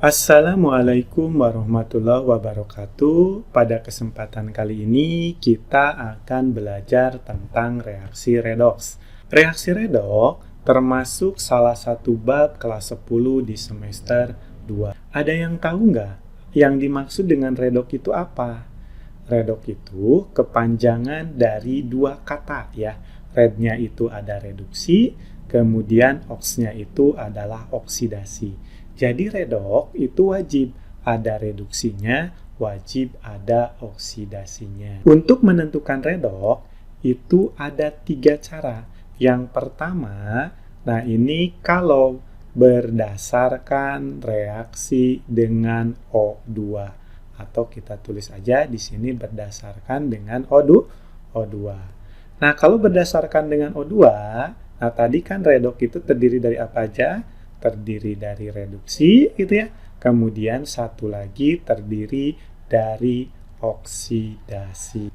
Assalamualaikum warahmatullahi wabarakatuh. Pada kesempatan kali ini kita akan belajar tentang reaksi redoks. Reaksi redoks termasuk salah satu bab kelas 10 di semester 2. Ada yang tahu nggak yang dimaksud dengan redoks itu apa? Redoks itu kepanjangan dari dua kata ya. Rednya itu ada reduksi, kemudian oksnya itu adalah oksidasi. Jadi redoks itu wajib ada reduksinya, wajib ada oksidasinya. Untuk menentukan redoks itu ada 3 cara. Yang pertama, nah ini kalau berdasarkan reaksi dengan O2 atau kita tulis aja di sini berdasarkan dengan O2. Nah, kalau berdasarkan dengan O2, nah tadi kan redoks itu terdiri dari apa aja? Terdiri dari reduksi gitu ya. Kemudian satu lagi terdiri dari oksidasi.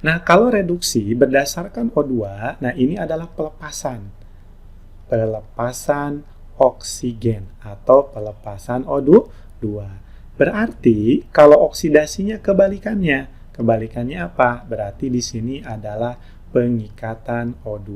Nah, kalau reduksi berdasarkan O2, nah ini adalah pelepasan. Pelepasan oksigen atau pelepasan O2. Berarti kalau oksidasinya kebalikannya. Kebalikannya apa? Berarti di sini adalah pengikatan O2.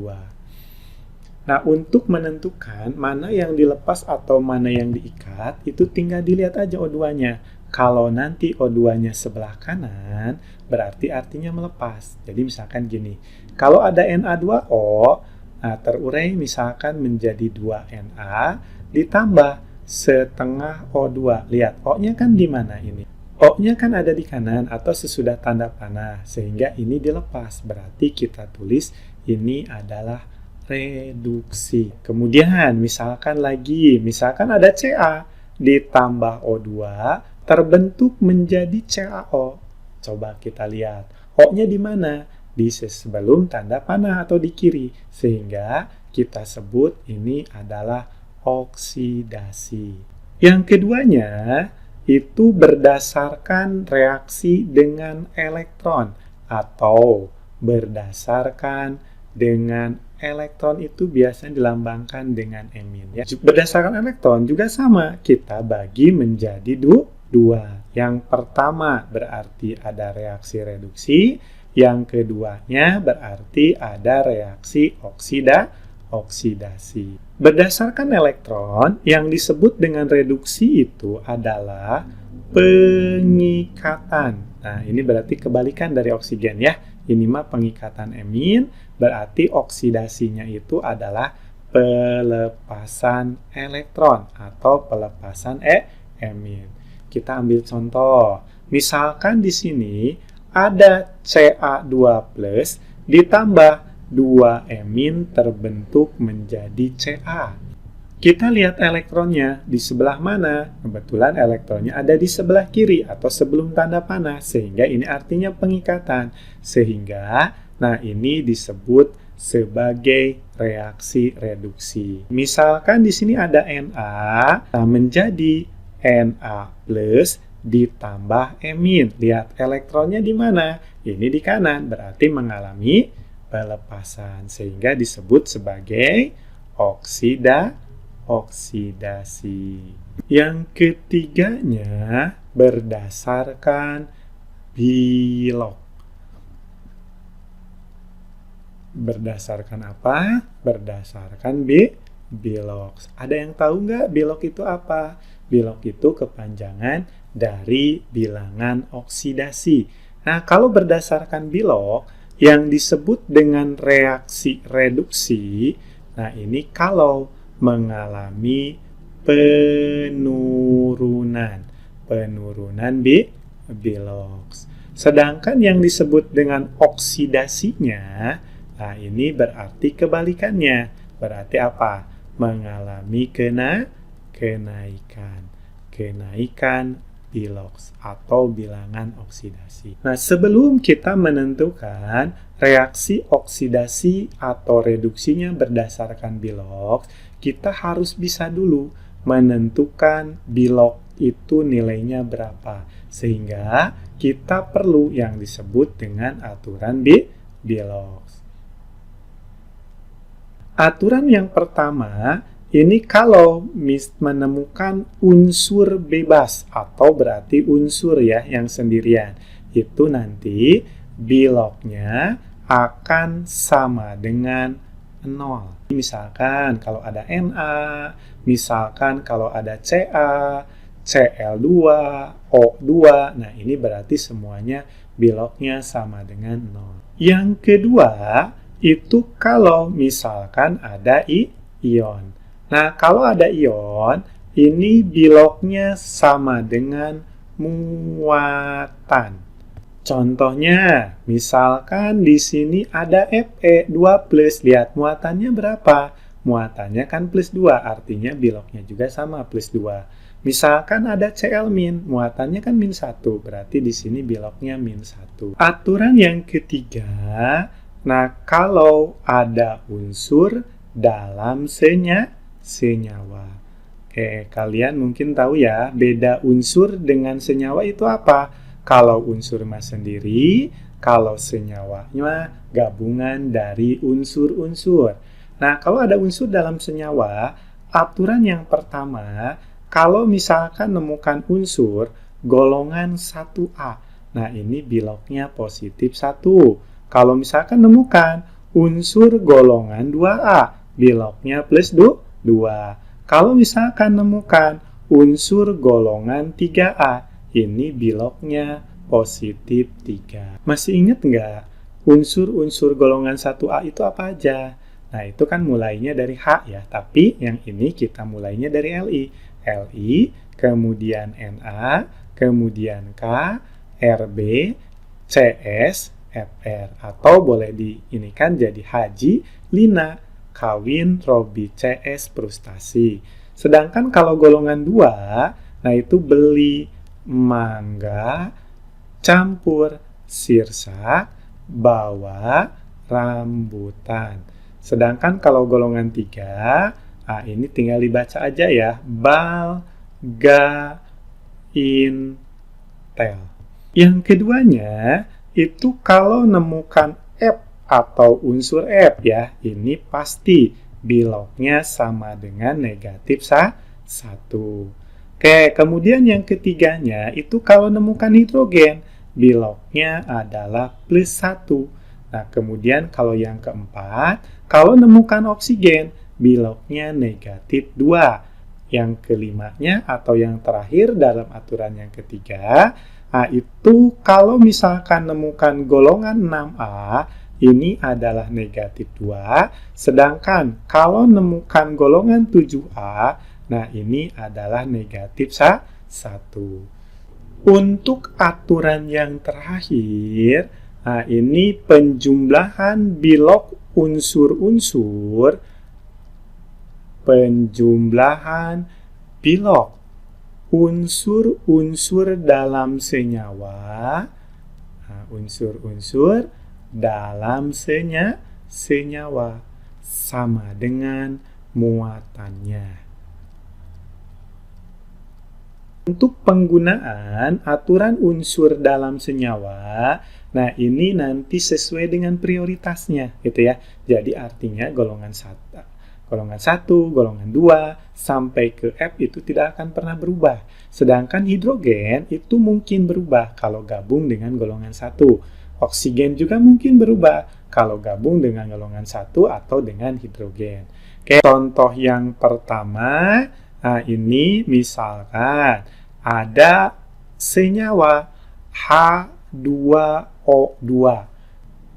Nah, untuk menentukan mana yang dilepas atau mana yang diikat, itu tinggal dilihat aja O2-nya. Kalau nanti O2-nya sebelah kanan, berarti artinya melepas. Jadi misalkan gini, kalau ada Na2O, nah terurai misalkan menjadi 2Na, ditambah setengah O2. Lihat, O-nya kan di mana ini? O-nya kan ada di kanan atau sesudah tanda panah, sehingga ini dilepas. Berarti kita tulis ini adalah reduksi. Kemudian misalkan ada Ca ditambah O2 terbentuk menjadi CaO. Coba kita lihat. O-nya di mana? Di sebelum tanda panah atau di kiri. Sehingga kita sebut ini adalah oksidasi. Yang keduanya itu berdasarkan reaksi dengan elektron atau berdasarkan dengan elektron itu biasanya dilambangkan dengan emin. Ya. Berdasarkan elektron juga sama, kita bagi menjadi dua. Yang pertama berarti ada reaksi reduksi, yang keduanya berarti ada reaksi oksidasi. Berdasarkan elektron, yang disebut dengan reduksi itu adalah pengikatan. Nah, ini berarti kebalikan dari oksigen ya. Ini mah pengikatan emin, berarti oksidasinya itu adalah pelepasan elektron atau pelepasan emin. Kita ambil contoh. Misalkan di sini ada Ca2+ ditambah 2 emin terbentuk menjadi Ca. Kita lihat elektronnya di sebelah mana. Kebetulan elektronnya ada di sebelah kiri atau sebelum tanda panah. Sehingga ini artinya pengikatan. Sehingga, nah ini disebut sebagai reaksi reduksi. Misalkan di sini ada Na, nah menjadi Na+ ditambah emin. Lihat elektronnya di mana? Ini di kanan, berarti mengalami pelepasan. Sehingga disebut sebagai oksidasi. Yang ketiganya berdasarkan Biloch. Berdasarkan apa? Berdasarkan Biloch. Ada yang tahu nggak Biloch itu apa? Biloch itu kepanjangan dari bilangan oksidasi. Nah, kalau berdasarkan Biloch, yang disebut dengan reaksi reduksi, nah ini kalau mengalami penurunan Biloch. Sedangkan yang disebut dengan oksidasinya, nah ini berarti kebalikannya. Berarti apa? Mengalami kenaikan Biloch atau bilangan oksidasi. Nah, sebelum kita menentukan reaksi oksidasi atau reduksinya berdasarkan Biloch, kita harus bisa dulu menentukan Biloch itu nilainya berapa. Sehingga kita perlu yang disebut dengan aturan Biloch. Aturan yang pertama Ini kalau menemukan unsur bebas atau berarti unsur ya yang sendirian. Itu nanti bilognya akan sama dengan 0. Misalkan kalau ada Na, misalkan kalau ada Ca, Cl2, O2, nah ini berarti semuanya bilognya sama dengan 0. Yang kedua, itu kalau misalkan ada ion. Nah, kalau ada ion, ini bilognya sama dengan muatan. Contohnya, misalkan di sini ada Fe2+, lihat muatannya berapa? Muatannya kan +2, artinya bilognya juga sama +2. Misalkan ada Cl-, muatannya kan -1, berarti di sini bilognya -1. Aturan yang ketiga, nah kalau ada unsur dalam senyawa. Oke, kalian mungkin tahu ya, beda unsur dengan senyawa itu apa? Kalau unsur mah sendiri, kalau senyawanya gabungan dari unsur-unsur. Nah, kalau ada unsur dalam senyawa, aturan yang pertama, kalau misalkan nemukan unsur golongan 1A, nah ini bilognya positif 1. Kalau misalkan nemukan unsur golongan 2A, bilognya +2. Kalau misalkan nemukan unsur golongan 3A, ini bilognya positif 3. Masih ingat nggak? Unsur-unsur golongan 1A itu apa aja? Nah, itu kan mulainya dari H ya, tapi yang ini kita mulainya dari Li. Li, kemudian Na, kemudian K, Rb, Cs, Fr. Atau boleh diinikan jadi Haji, Lina, kawin, Robi, CS, frustasi. Sedangkan kalau golongan 2, nah itu beli, mangga, campur, sirsak, bawa, rambutan. Sedangkan kalau golongan 3, nah ini tinggal dibaca aja ya, bal, ga, in, tel. Yang keduanya, itu kalau nemukan F atau unsur F ya, ini pasti bilognya sama dengan negatif 1. Oke, kemudian yang ketiganya itu kalau nemukan hidrogen, bilognya adalah +1. Nah, kemudian kalau yang keempat, kalau nemukan oksigen, bilognya negatif 2. Yang kelimanya atau yang terakhir dalam aturan yang ketiga, nah itu kalau misalkan nemukan golongan 6A, ini adalah negatif 2, sedangkan kalau nemukan golongan 7A, nah ini adalah negatif 1. Untuk aturan yang terakhir, nah ini penjumlahan bilog unsur-unsur, penjumlahan bilog unsur-unsur dalam senyawa, nah, unsur-unsur dalam senyawa sama dengan muatannya. Untuk penggunaan aturan unsur dalam senyawa, nah ini nanti sesuai dengan prioritasnya gitu ya. Jadi artinya golongan 1, golongan 2 sampai ke F itu tidak akan pernah berubah. Sedangkan hidrogen itu mungkin berubah kalau gabung dengan golongan 1. Oksigen juga mungkin berubah kalau gabung dengan golongan 1 atau dengan hidrogen. Oke, contoh yang pertama, nah ini misalkan ada senyawa H2O2.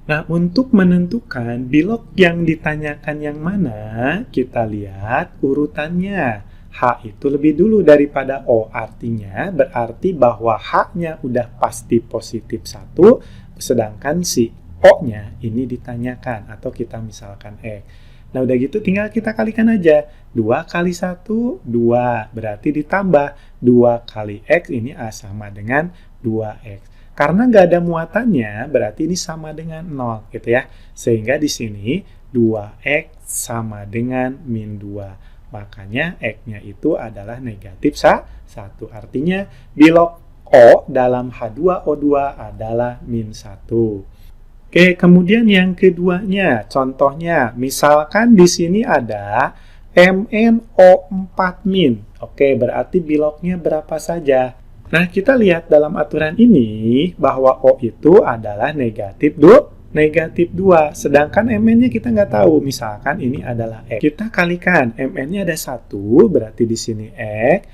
Nah, untuk menentukan bilog yang ditanyakan yang mana, kita lihat urutannya. H itu lebih dulu daripada O, artinya berarti bahwa H-nya udah pasti positif 1, sedangkan si O-nya ini ditanyakan, atau kita misalkan X. Nah, udah gitu tinggal kita kalikan aja. 2 kali 1, 2. Berarti ditambah 2 kali X, ini sama dengan 2X. Karena nggak ada muatannya, berarti ini sama dengan 0, gitu ya. Sehingga di sini 2X sama dengan -2. Makanya X-nya itu adalah negatif 1. Artinya bilog O dalam H2O2 adalah -1. Oke, kemudian yang keduanya, contohnya, misalkan di sini ada MnO4-. Oke, berarti biloknya berapa saja? Nah, kita lihat dalam aturan ini bahwa O itu adalah negatif 2, sedangkan Mn-nya kita nggak tahu. Misalkan ini adalah X. Kita kalikan, Mn-nya ada 1, berarti di sini X.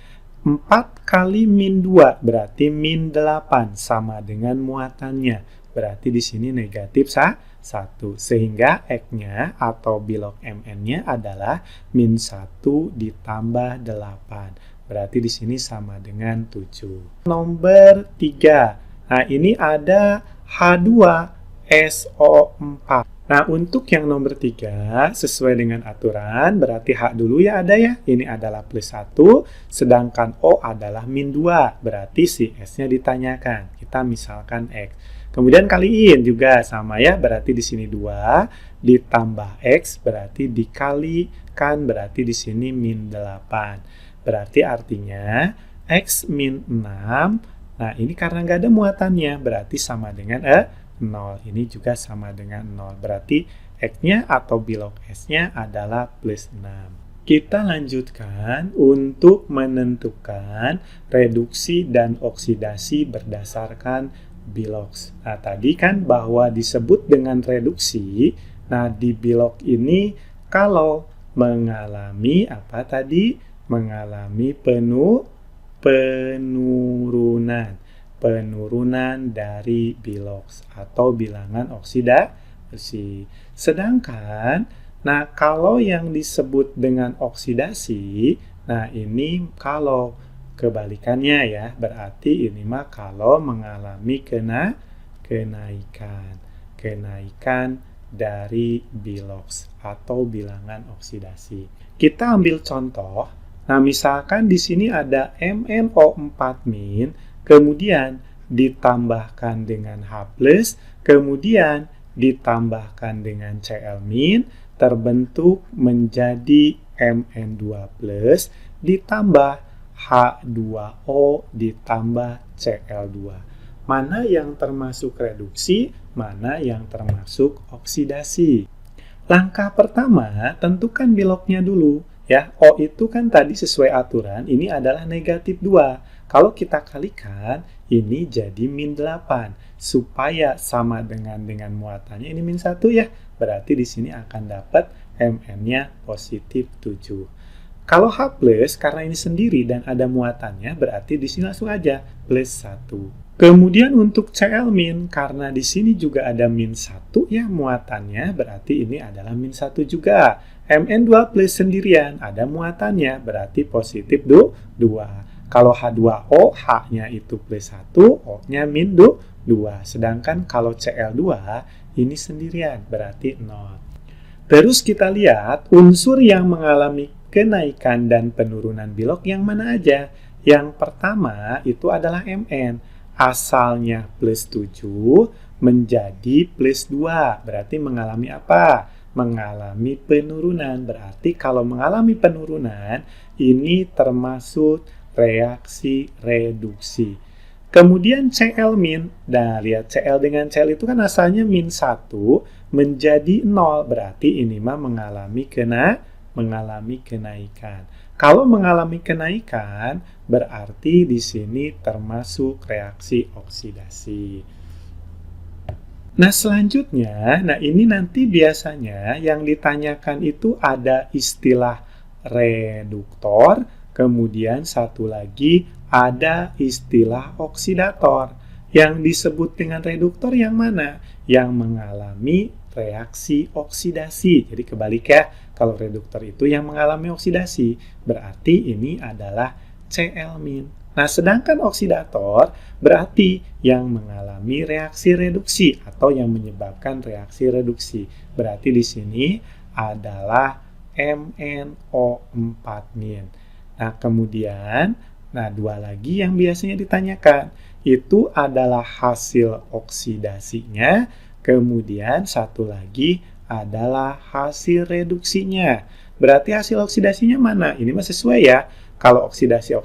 4 kali min 2, berarti min 8, sama dengan muatannya. Berarti di sini negatif 1. Sehingga X-nya atau bilok Mn-nya adalah min 1 ditambah 8. Berarti di sini sama dengan 7. Nomor 3. Nah, ini ada H2SO4. Nah, untuk yang nomor 3, sesuai dengan aturan, berarti H dulu ya ada ya. Ini adalah plus 1, sedangkan O adalah min 2. Berarti si S-nya ditanyakan. Kita misalkan X. Kemudian kaliin juga sama ya, berarti di sini 2 ditambah X, berarti dikalikan, berarti di sini min 8. Berarti artinya X min 6, nah ini karena nggak ada muatannya, berarti sama dengan 0. Ini juga sama dengan 0. Berarti X-nya atau bilok S-nya adalah plus 6. Kita lanjutkan untuk menentukan reduksi dan oksidasi berdasarkan bilok. Nah, tadi kan bahwa disebut dengan reduksi. Nah, di bilok ini kalau mengalami apa tadi? Mengalami penurunan dari biloks atau bilangan oksidasi. Sedangkan, nah kalau yang disebut dengan oksidasi, nah ini kalau kebalikannya ya, berarti ini mah kalau mengalami kenaikan dari biloks atau bilangan oksidasi. Kita ambil contoh. Nah, misalkan di sini ada MnO4-, kemudian ditambahkan dengan H+, kemudian ditambahkan dengan Cl-, terbentuk menjadi Mn2+, ditambah H2O ditambah Cl2. Mana yang termasuk reduksi, mana yang termasuk oksidasi? Langkah pertama, tentukan biloknya dulu. Ya, O itu kan tadi sesuai aturan, ini adalah negatif 2. Kalau kita kalikan, ini jadi min 8. Supaya sama dengan muatannya, ini min 1 ya. Berarti di sini akan dapat Mn-nya positif 7. Kalau H+, karena ini sendiri dan ada muatannya, berarti di sini langsung aja plus 1. Kemudian untuk Cl-, karena di sini juga ada min 1 ya muatannya, berarti ini adalah min 1 juga. Mn2+ sendirian, ada muatannya, berarti positif 2. Kalau H2O, H-nya itu plus 1, O-nya min 2. Sedangkan kalau Cl2, ini sendirian, berarti 0. Terus kita lihat unsur yang mengalami kenaikan dan penurunan bilok yang mana aja. Yang pertama itu adalah Mn. Asalnya plus 7 menjadi plus 2. Berarti mengalami apa? Mengalami penurunan. Berarti kalau mengalami penurunan, ini termasuk reaksi reduksi. Kemudian Cl-, nah lihat Cl dengan Cl itu kan asalnya min 1 menjadi 0. Berarti ini mah mengalami kenaikan. Kalau mengalami kenaikan, berarti di sini termasuk reaksi oksidasi. Nah, selanjutnya, nah ini nanti biasanya yang ditanyakan itu ada istilah reduktor, kemudian satu lagi ada istilah oksidator. Yang disebut dengan reduktor yang mana? Yang mengalami reaksi oksidasi. Jadi kebalik ya, kalau reduktor itu yang mengalami oksidasi, berarti ini adalah Cl-. Nah, sedangkan oksidator berarti yang mengalami reaksi reduksi atau yang menyebabkan reaksi reduksi. Berarti di sini adalah MnO4-. Nah, kemudian, dua lagi yang biasanya ditanyakan, itu adalah hasil oksidasinya, kemudian satu lagi adalah hasil reduksinya. Berarti hasil oksidasinya mana? Ini mah sesuai ya. Kalau oksidasi,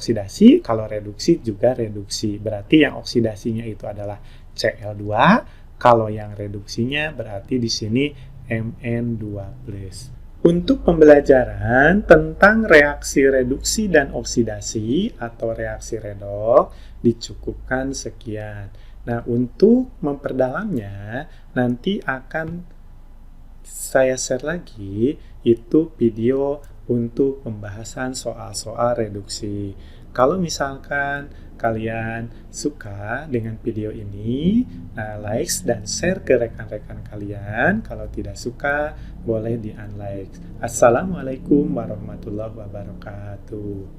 kalau reduksi juga reduksi. Berarti yang oksidasinya itu adalah Cl2, kalau yang reduksinya berarti di sini Mn2+. Untuk pembelajaran tentang reaksi reduksi dan oksidasi atau reaksi redoks dicukupkan sekian. Nah, untuk memperdalamnya nanti akan saya share lagi itu video untuk pembahasan soal-soal reduksi. Kalau misalkan kalian suka dengan video ini, like dan share ke rekan-rekan kalian. Kalau tidak suka, boleh di-unlike. Assalamualaikum warahmatullahi wabarakatuh.